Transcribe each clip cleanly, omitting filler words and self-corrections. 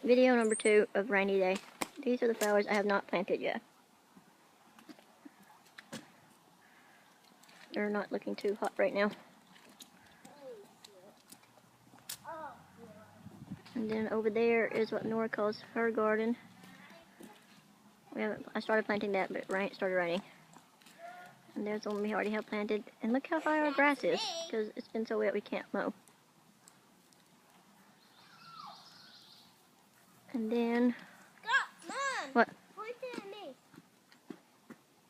Video number 2 of rainy day. These are the flowers I have not planted yet. They're not looking too hot right now. And then over there is what Nora calls her garden. I started planting that, but it started raining. And there's the one we already have planted. And look how high our grass is, because it's been so wet we can't mow. And then... Mom! What? Point it at me.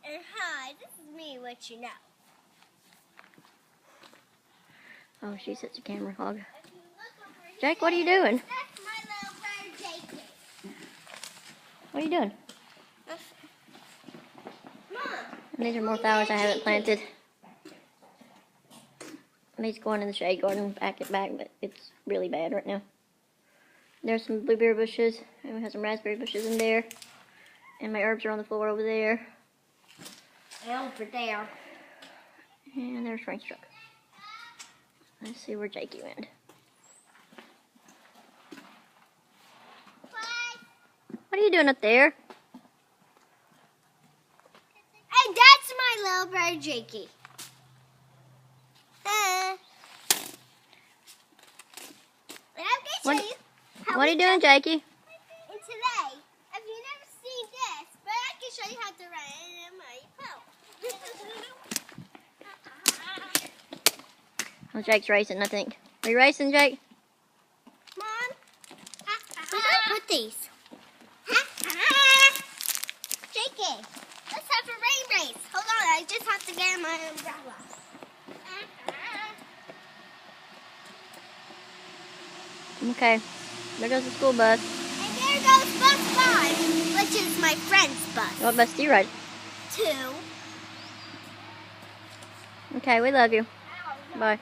And hi, this is me, what you know. Oh, she's such a camera hog. Jake, what are you doing? That's my little bird, Jake. What are you doing? Mom! And these are more flowers I haven't planted. And these going in the shade garden back, but it's really bad right now. There's some blueberry bushes, and we have some raspberry bushes in there. And my herbs are on the floor over there. And over there. And there's Frank's truck. Let's see where Jakey went. What are you doing up there? And that's my little bird, Jakey. What are you doing, Jakey? And today, if you've never seen this, but I can show you how to run it in my phone. Oh, Jake's racing, I think. Are you racing, Jake? Mom, where do I put these? Jakey, let's have a rain race. Hold on, I just have to get my umbrella. Okay, there goes the school bus. And there goes bus 5, which is my friend's bus. What bus do you ride? 2. Okay, we love you. Bye.